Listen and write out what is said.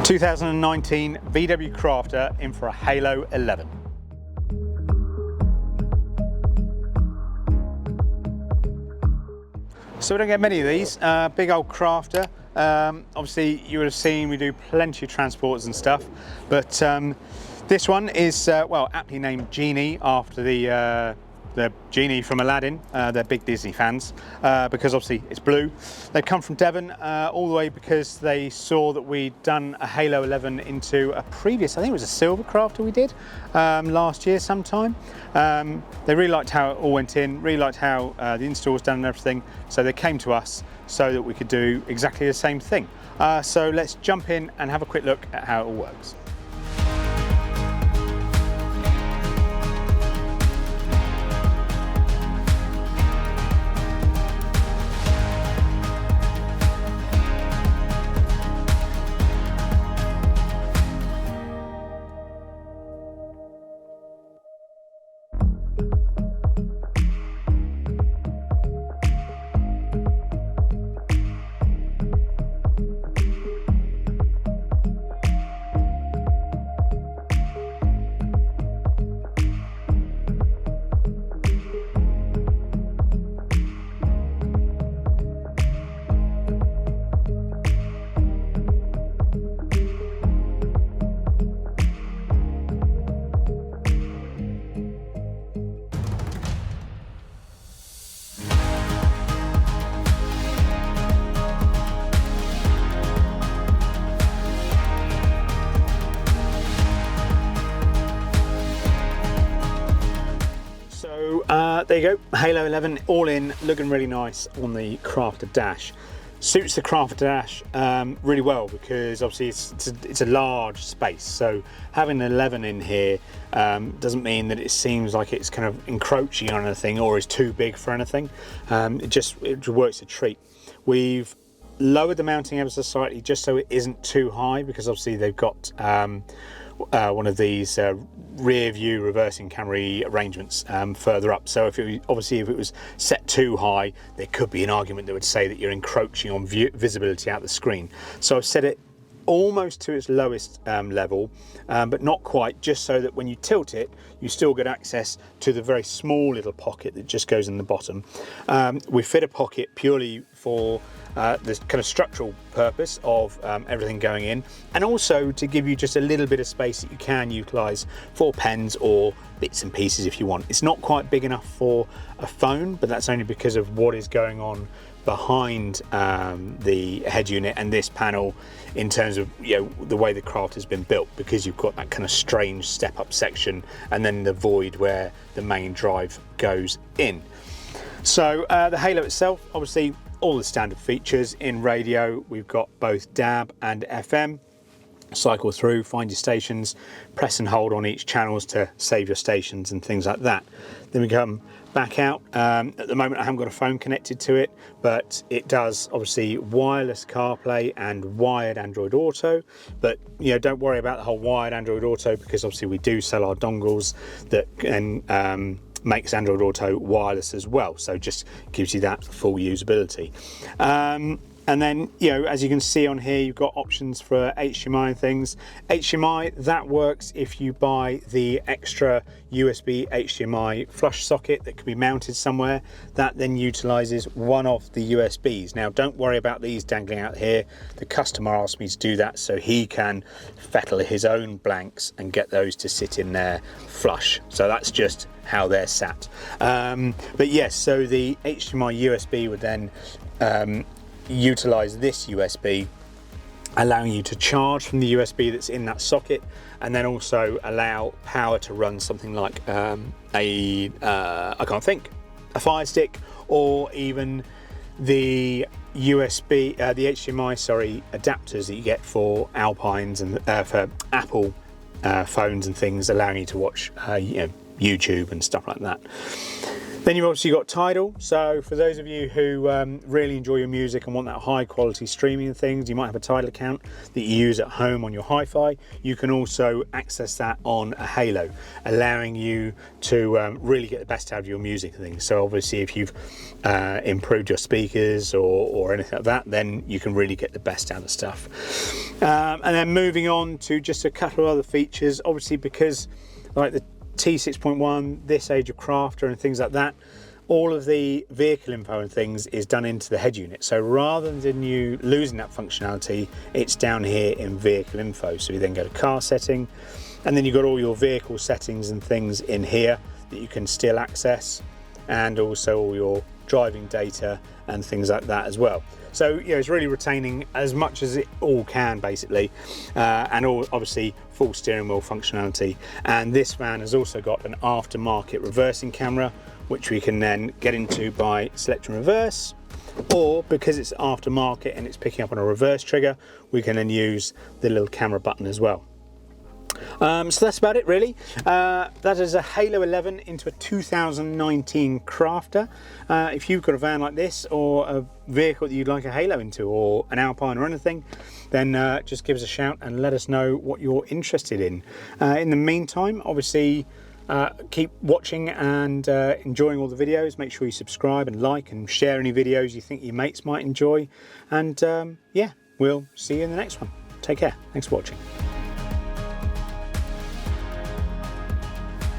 2019 VW Crafter in for a Halo 11. So we don't get many of these. Big old Crafter. Obviously you would have seen we do plenty of transports and stuff, but this one is well, aptly named Genie after the Genie from Aladdin. They're big Disney fans because obviously it's blue. They come from Devon all the way because they saw that we'd done a Halo 11 into a previous, I think it was a silver Crafter we did last year sometime. They really liked how it all went in, really liked how the install was done and everything, so they came to us so that we could do exactly the same thing. So let's jump in and have a quick look at how it all works. There you go, Halo 11 all in, looking really nice on the Crafter dash. Suits the Crafter dash really well because obviously it's a large space, so having an 11 in here doesn't mean that it seems like it's kind of encroaching on anything or is too big for anything. It works a treat. We've lowered the mounting ever so slightly just so it isn't too high, because obviously they've got one of these rear view reversing camera arrangements further up, so if it was set too high, there could be an argument that would say that you're encroaching on visibility out the screen. So I've set it almost to its lowest level, but not quite, just so that when you tilt it you still get access to the very small little pocket that just goes in the bottom. We fit a pocket purely for this kind of structural purpose of everything going in, and also to give you just a little bit of space that you can utilise for pens or bits and pieces if you want. It's not quite big enough for a phone, but that's only because of what is going on behind the head unit and this panel in terms of, you know, the way the craft has been built, because you've got that kind of strange step up section and then the void where the main drive goes in. So the Halo itself, obviously all the standard features. In radio we've got both DAB and FM. Cycle through, find your stations, press and hold on each channels to save your stations and things like that. Then we come back out. At the moment I haven't got a phone connected to it, but it does obviously wireless CarPlay and wired Android Auto, but you know, don't worry about the whole wired Android Auto, because obviously we do sell our dongles that can makes Android Auto wireless as well, so just gives you that full usability. And then, you know, as you can see on here, you've got options for HDMI and things. HDMI, that works if you buy the extra USB HDMI flush socket that can be mounted somewhere. That then utilizes one of the USBs. Now, don't worry about these dangling out here. The customer asked me to do that so he can fettle his own blanks and get those to sit in there flush. So that's just how they're sat. But yes, so the HDMI USB would then utilize this USB, allowing you to charge from the USB that's in that socket, and then also allow power to run something like a Fire Stick, or even the USB, the HDMI, adapters that you get for Alpines and for Apple phones and things, allowing you to watch you know, YouTube and stuff like that. Then you've obviously got Tidal. So for those of you who really enjoy your music and want that high quality streaming and things, you might have a Tidal account that you use at home on your hi-fi. You can also access that on a Halo, allowing you to really get the best out of your music and things. So obviously if you've improved your speakers or anything like that, then you can really get the best out of stuff. And then moving on to just a couple of other features, obviously because like the T6.1, this age of crafter and things like that, all of the vehicle info and things is done into the head unit. So rather than you losing that functionality, it's down here in vehicle info. So you then go to car setting, and then you've got all your vehicle settings and things in here that you can still access, and also all your driving data and things like that as well. So it's really retaining as much as it all can basically, and all obviously full steering wheel functionality. And this van has also got an aftermarket reversing camera, which we can then get into by selecting reverse, or because it's aftermarket and it's picking up on a reverse trigger, we can then use the little camera button as well. So that's about it really. That is a Halo 11 into a 2019 Crafter. If you've got a van like this, or a vehicle that you'd like a Halo into, or an Alpine or anything, then just give us a shout and let us know what you're interested in. In the meantime, obviously keep watching and enjoying all the videos. Make sure you subscribe and like and share any videos you think your mates might enjoy. And yeah, we'll see you in the next one. Take care. Thanks for watching.